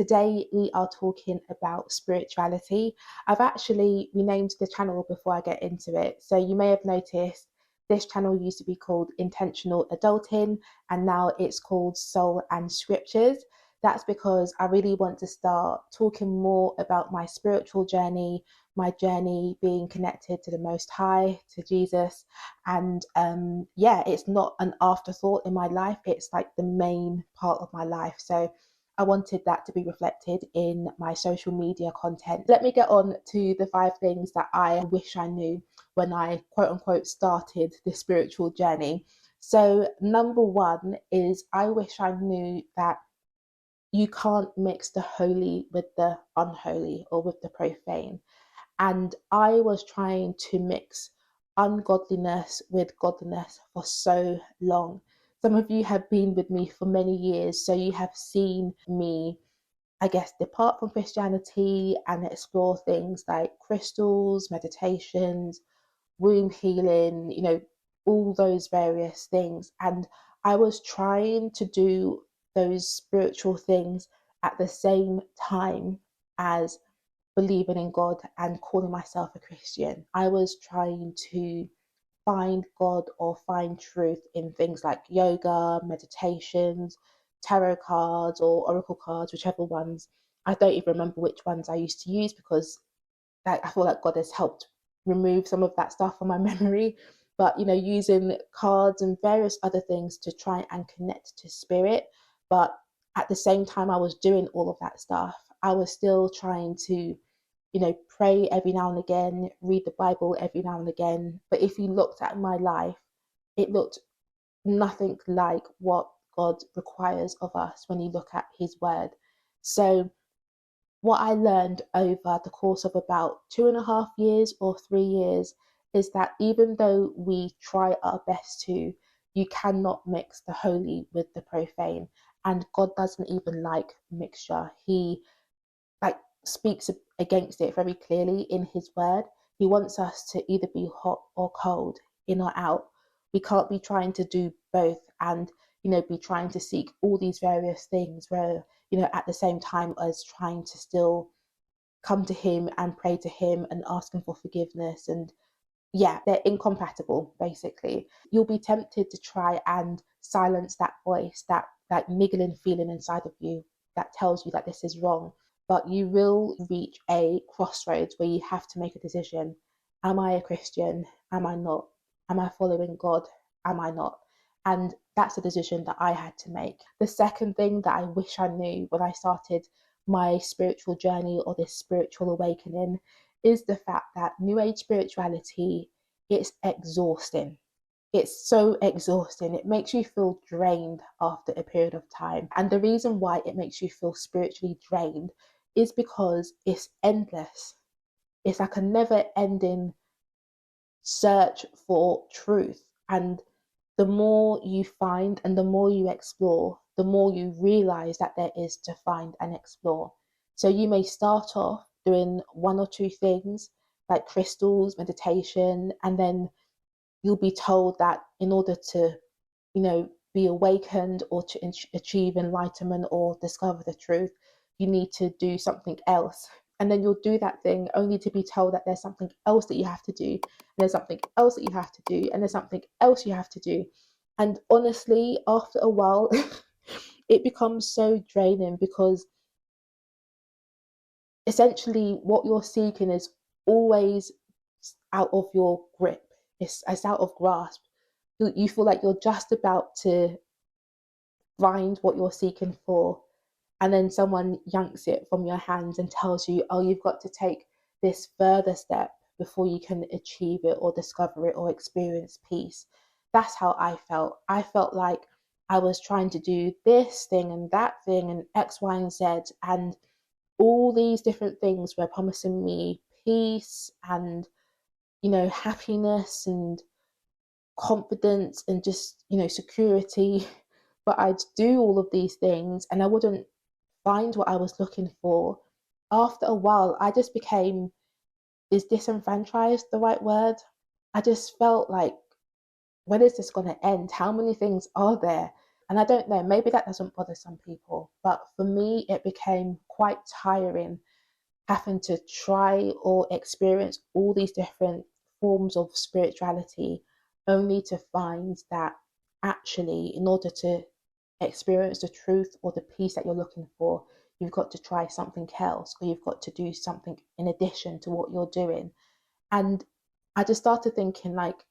Today we are talking about spirituality. I've actually renamed the channel before I get into it. So you may have noticed this channel used to be called Intentional Adulting and now it's called Soul and Scriptures. That's because I really want to start talking more about my spiritual journey, my journey being connected to the Most High, to Jesus. And yeah, it's not an afterthought in my life, it's like the main part of my life. So I wanted that to be reflected in my social media content. Let me get on to the 5 things that I wish I knew when I quote unquote started this spiritual journey. So, number 1 is I wish I knew that you can't mix the holy with the unholy or with the profane. And I was trying to mix ungodliness with godliness for so long. Some of you have been with me for many years, so you have seen me, I guess, depart from Christianity and explore things like crystals, meditations, womb healing, all those various things. And I was trying to do those spiritual things at the same time as believing in God and calling myself a Christian. I was trying to find God or find truth in things like yoga, meditations, tarot cards, or oracle cards, whichever ones. I don't even remember which ones I used to use because I feel like God has helped remove some of that stuff from my memory. But using cards and various other things to try and connect to spirit. But at the same time I was doing all of that stuff, I was still trying to pray every now and again, read the Bible every now and again. But if you looked at my life, it looked nothing like what God requires of us when you look at his word. So what I learned over the course of about 2.5 years or 3 years is that even though we try our best to, you cannot mix the holy with the profane. And God doesn't even like mixture. He speaks against it very clearly in his word. He wants us to either be hot or cold, in or out. We can't be trying to do both and be trying to seek all these various things where at the same time as trying to still come to him and pray to him and ask him for forgiveness. And yeah, they're incompatible. Basically, you'll be tempted to try and silence that voice, that niggling feeling inside of you that tells you that this is wrong. But you will reach a crossroads where you have to make a decision. Am I a Christian? Am I not? Am I following God? Am I not? And that's a decision that I had to make. The second thing that I wish I knew when I started my spiritual journey or this spiritual awakening is the fact that New Age spirituality, it's exhausting. It's so exhausting. It makes you feel drained after a period of time. And the reason why it makes you feel spiritually drained is because it's endless. It's like a never ending search for truth. And the more you find and the more you explore, the more you realize that there is to find and explore. So you may start off doing 1 or 2 things like crystals, meditation, and then you'll be told that in order to, be awakened or to achieve enlightenment or discover the truth, you need to do something else. And then you'll do that thing only to be told that there's something else that you have to do, and there's something else that you have to do, and there's something else you have to do. And honestly, after a while, it becomes so draining because essentially what you're seeking is always out of your grip. It's out of grasp. You feel like you're just about to find what you're seeking for, and then someone yanks it from your hands and tells you, oh, you've got to take this further step before you can achieve it or discover it or experience peace. That's how I felt. I felt like I was trying to do this thing and that thing and X, Y, and Z, and all these different things were promising me peace and happiness and confidence and just security. But I'd do all of these things and I wouldn't find what I was looking for. After a while I just became, is disenfranchised the right word? I just felt like, when is this going to end? How many things are there? And I don't know, maybe that doesn't bother some people, but for me, it became quite tiring having to try or experience all these different forms of spirituality only to find that actually, in order to experience the truth or the peace that you're looking for, you've got to try something else, or you've got to do something in addition to what you're doing. And I just started thinking, like,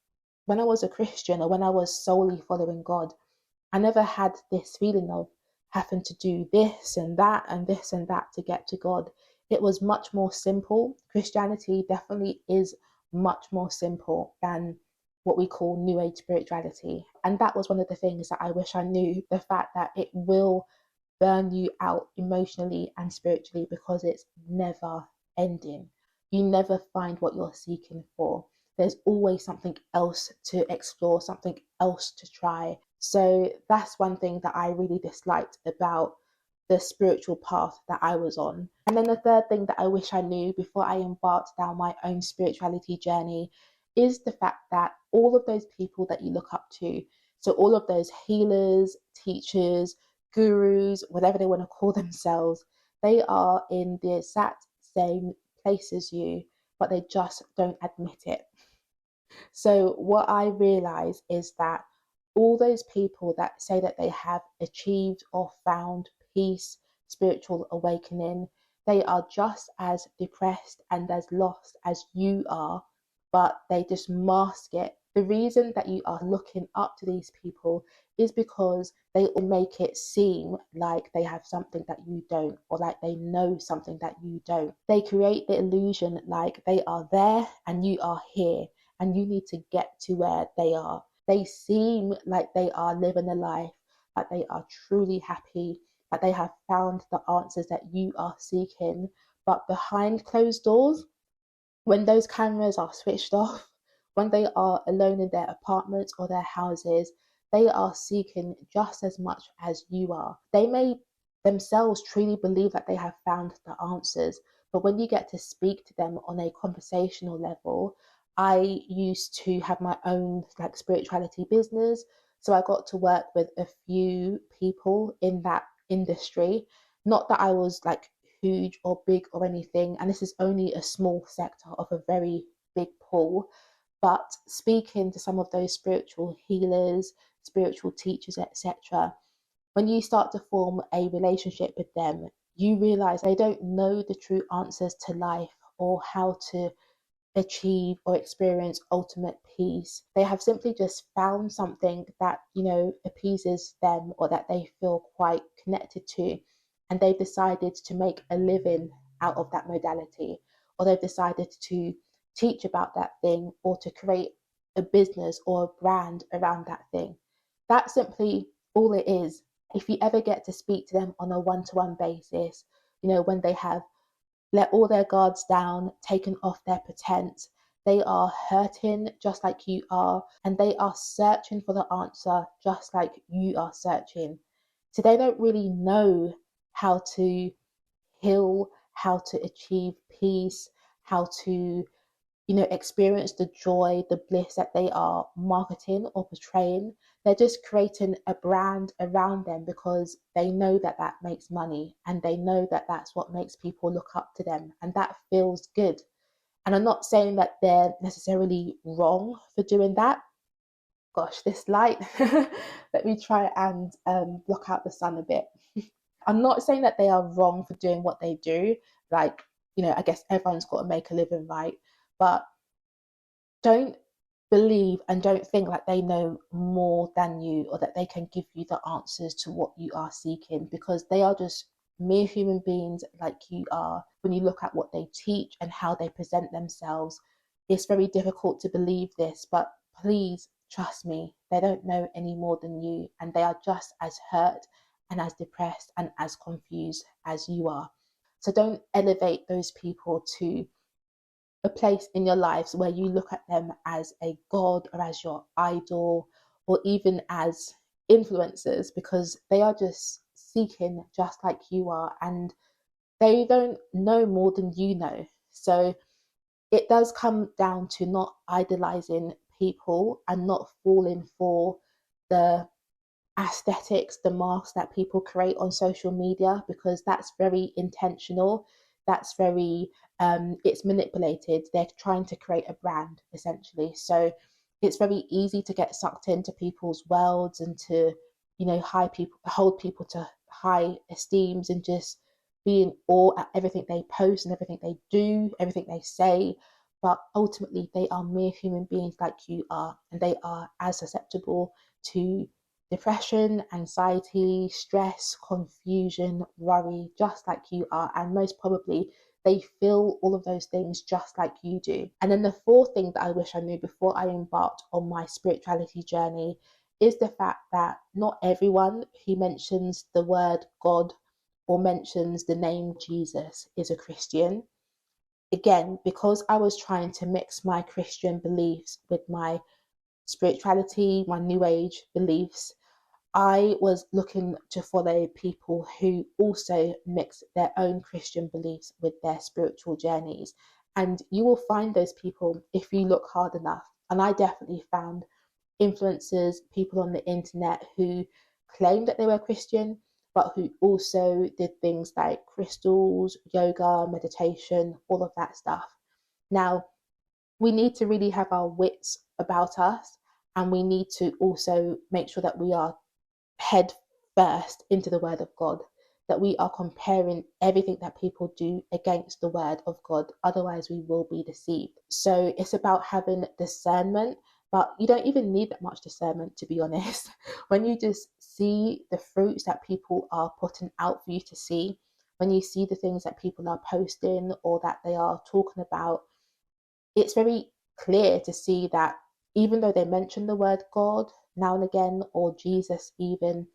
when I was a Christian, or when I was solely following God, I never had this feeling of having to do this and that and this and that to get to God. It was much more simple. Christianity definitely is much more simple than what we call New Age spirituality. And that was one of the things that I wish I knew, the fact that it will burn you out emotionally and spiritually because it's never ending. You never find what you're seeking for. There's always something else to explore, something else to try. So that's one thing that I really disliked about the spiritual path that I was on. And then the third thing that I wish I knew before I embarked down my own spirituality journey is the fact that all of those people that you look up to, so all of those healers, teachers, gurus, whatever they want to call themselves, they are in the exact same place as you, but they just don't admit it. So, what I realize is that all those people that say that they have achieved or found peace, spiritual awakening, they are just as depressed and as lost as you are, but they just mask it. The reason that you are looking up to these people is because they all make it seem like they have something that you don't, or like they know something that you don't. They create the illusion like they are there and you are here, and you need to get to where they are. They seem like they are living a life, like they are truly happy, like they have found the answers that you are seeking. But behind closed doors, when those cameras are switched off, when they are alone in their apartments or their houses, they are seeking just as much as you are. They may themselves truly believe that they have found the answers, but when you get to speak to them on a conversational level, I used to have my own like spirituality business. So I got to work with a few people in that industry. Not that I was like huge or big or anything, and this is only a small sector of a very big pool. But speaking to some of those spiritual healers, spiritual teachers, etc., when you start to form a relationship with them, you realize they don't know the true answers to life or how to achieve or experience ultimate peace. They have simply just found something that, appeases them or that they feel quite connected to. And they've decided to make a living out of that modality, or they've decided to teach about that thing, or to create a business or a brand around that thing. That's simply all it is. If you ever get to speak to them on a one-to-one basis, when they have let all their guards down, taken off their pretense. They are hurting just like you are, and they are searching for the answer just like you are searching. So they don't really know how to heal, how to achieve peace, how to experience the joy, the bliss that they are marketing or portraying. They're just creating a brand around them because they know that that makes money, and they know that that's what makes people look up to them, and that feels good. And I'm not saying that they're necessarily wrong for doing that. Gosh, this light. Let me try and block out the sun a bit. I'm not saying that they are wrong for doing what they do. Like, I guess everyone's got to make a living, right? But don't believe and don't think like they know more than you, or that they can give you the answers to what you are seeking, because they are just mere human beings like you are. When you look at what they teach and how they present themselves, it's very difficult to believe this, but please trust me, they don't know any more than you, and they are just as hurt and as depressed and as confused as you are. So don't elevate those people to a place in your lives where you look at them as a god or as your idol, or even as influencers, because they are just seeking just like you are, and they don't know more than you know. So it does come down to not idolizing people and not falling for the aesthetics, the masks that people create on social media, because that's very intentional. That's very, it's manipulated. They're trying to create a brand essentially. So it's very easy to get sucked into people's worlds and to, hold people to high esteems and just be in awe at everything they post and everything they do, everything they say. But ultimately, they are mere human beings like you are, and they are as susceptible to depression, anxiety, stress, confusion, worry, just like you are. And most probably, they feel all of those things just like you do. And then the fourth thing that I wish I knew before I embarked on my spirituality journey is the fact that not everyone who mentions the word God or mentions the name Jesus is a Christian. Again, because I was trying to mix my Christian beliefs with my spirituality, my New Age beliefs, I was looking to follow people who also mix their own Christian beliefs with their spiritual journeys. And you will find those people if you look hard enough. And I definitely found influencers, people on the internet who claimed that they were Christian, but who also did things like crystals, yoga, meditation, all of that stuff. Now, we need to really have our wits about us, and we need to also make sure that we are head first into the word of God, that we are comparing everything that people do against the word of God. Otherwise, we will be deceived. So it's about having discernment, but you don't even need that much discernment, to be honest. When you just see the fruits that people are putting out for you to see, when you see the things that people are posting or that they are talking about, it's very clear to see that even though they mention the word God now and again, or Jesus even,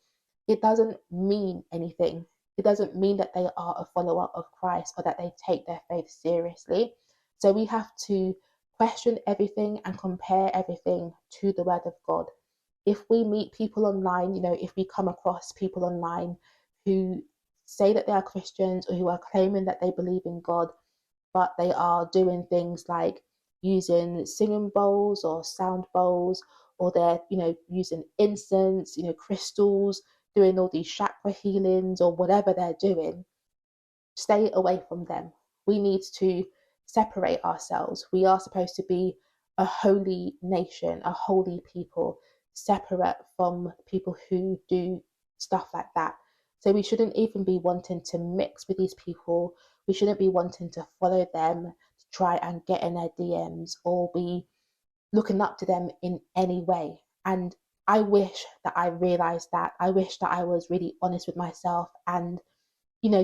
it doesn't mean anything. It doesn't mean that they are a follower of Christ or that they take their faith seriously. So we have to question everything and compare everything to the word of God. If we meet people online, if we come across people online who say that they are Christians or who are claiming that they believe in God, but they are doing things like using singing bowls or sound bowls, or they're, using incense, crystals, doing all these chakra healings or whatever they're doing, stay away from them. We need to separate ourselves. We are supposed to be a holy nation, a holy people, separate from people who do stuff like that. So we shouldn't even be wanting to mix with these people. We shouldn't be wanting to follow them, to try and get in their DMs or be looking up to them in any way. And I wish that I realized that. I wish that I was really honest with myself and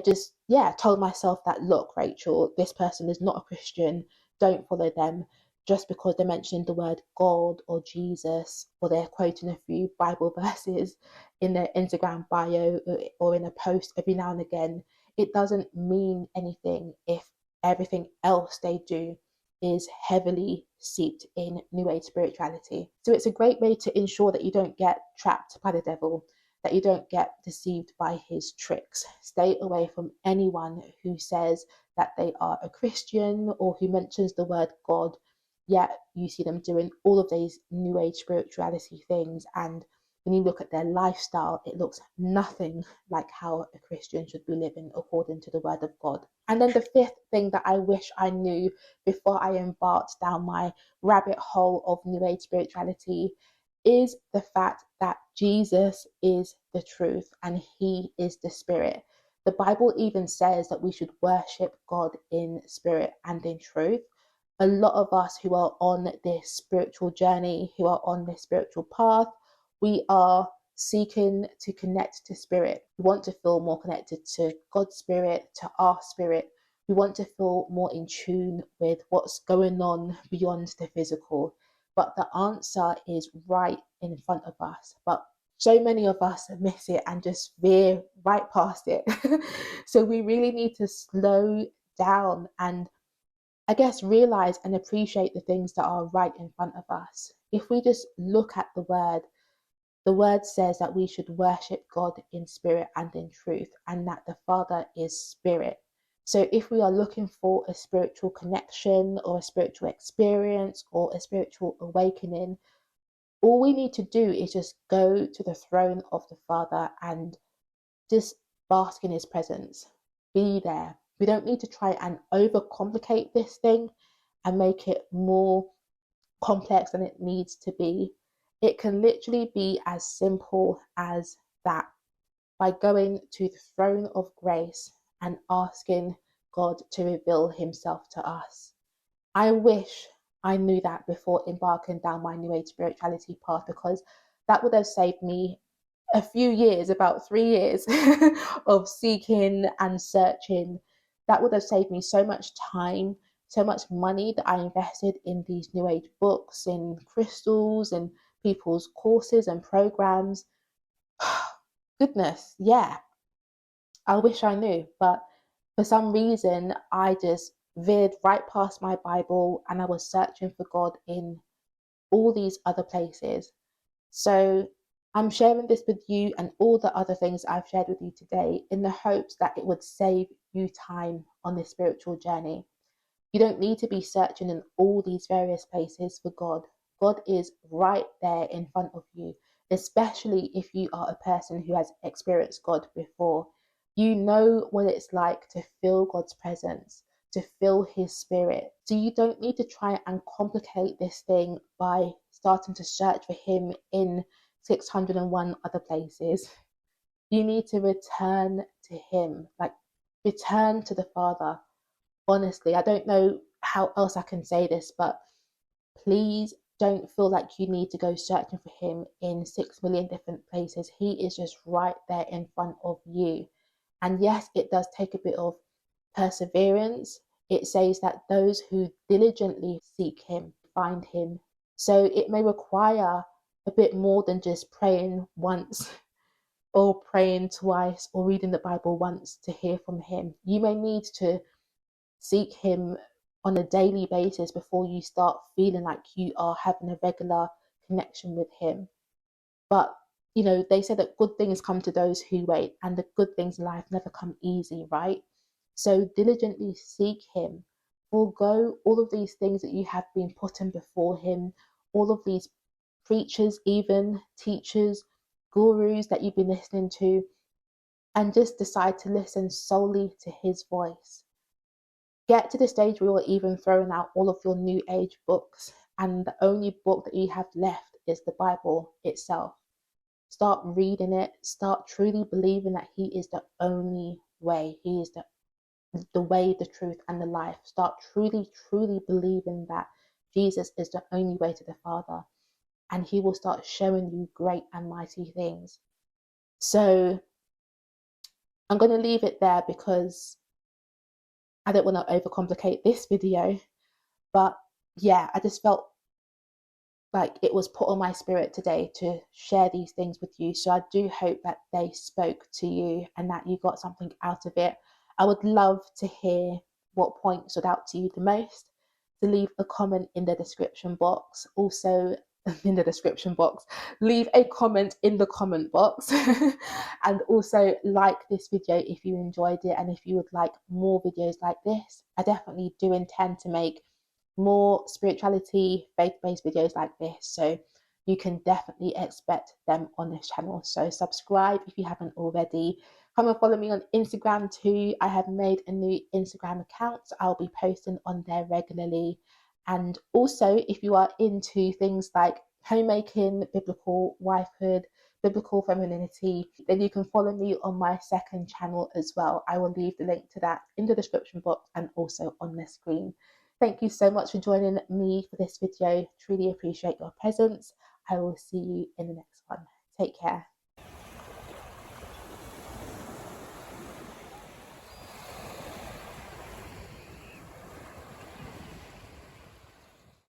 just, yeah, told myself that, look, Rachel, this person is not a Christian. Don't follow them just because they're mentioning the word God or Jesus, or they're quoting a few Bible verses in their Instagram bio or in a post every now and again. It doesn't mean anything if everything else they do is heavily seeped in New Age spirituality. So it's a great way to ensure that you don't get trapped by the devil, that you don't get deceived by his tricks. Stay away from anyone who says that they are a Christian or who mentions the word God, yet you see them doing all of these New Age spirituality things. And when you look at their lifestyle, it looks nothing like how a Christian should be living according to the word of God. And then the fifth thing that I wish I knew before I embarked down my rabbit hole of New Age spirituality is the fact that Jesus is the truth and he is the spirit. The Bible even says that we should worship God in spirit and in truth. A lot of us who are on this spiritual journey, who are on this spiritual path, we are seeking to connect to spirit. We want to feel more connected to God's spirit, to our spirit. We want to feel more in tune with what's going on beyond the physical. But the answer is right in front of us. But so many of us miss it and just veer right past it. So we really need to slow down and, I guess, realize and appreciate the things that are right in front of us. If we just look at the word says that we should worship God in spirit and in truth, and that the Father is spirit. So if we are looking for a spiritual connection or a spiritual experience or a spiritual awakening, All we need to do is just go to the throne of the Father and just bask in his presence. Be there. We don't need to try and overcomplicate this thing and make it more complex than it needs to be. It can literally be as simple as that, by going to the throne of grace and asking God to reveal himself to us. I wish I knew that before embarking down my New Age spirituality path, because that would have saved me a few years, about 3 years of seeking and searching. That would have saved me so much time, so much money that I invested in these New Age books, in crystals, and people's courses and programs. Goodness, yeah, I wish I knew. But for some reason, I just veered right past my Bible and I was searching for God in all these other places. So I'm sharing this with you and all the other things I've shared with you today in the hopes that it would save you time on this spiritual journey. You don't need to be searching in all these various places for God. God is right there in front of you, especially if you are a person who has experienced God before. You know what it's like to feel God's presence, to feel his spirit. So you don't need to try and complicate this thing by starting to search for him in 601 other places. You need to return to him, like return to the Father. Honestly, I don't know how else I can say this, but please don't feel like you need to go searching for him in 6 million different places. He is just right there in front of you. And yes, it does take a bit of perseverance. It says that those who diligently seek him find him. So it may require a bit more than just praying once or praying twice or reading the Bible once to hear from him. You may need to seek him on a daily basis before you start feeling like you are having a regular connection with him. But they say that good things come to those who wait, and the good things in life never come easy, right? So diligently seek him. Forgo all of these things that you have been putting before him, all of these preachers, even teachers, gurus that you've been listening to, and just decide to listen solely to his voice. Get to the stage where you're even throwing out all of your New Age books, and the only book that you have left is the Bible itself. Start reading it. Start truly believing that he is the only way. He is the way, the truth, and the life. Start truly, truly believing that Jesus is the only way to the Father, and he will start showing you great and mighty things. So I'm going to leave it there because I don't want to overcomplicate this video. But yeah, I just felt like it was put on my spirit today to share these things with you. So I do hope that they spoke to you and that you got something out of it. I would love to hear what point stood out to you the most. To leave a comment in the description box. Also, in the description box, leave a comment in the comment box. And also like this video if you enjoyed it, and if you would like more videos like this. I definitely do intend to make more spirituality, faith-based videos like this, so you can definitely expect them on this channel. So subscribe if you haven't already. Come and follow me on Instagram too. I have made a new Instagram account, so I'll be posting on there regularly. And also, if you are into things like homemaking, biblical wifehood, biblical femininity, then you can follow me on my second channel as well. I will leave the link to that in the description box and also on the screen. Thank you so much for joining me for this video. Truly appreciate your presence. I will see you in the next one. Take care.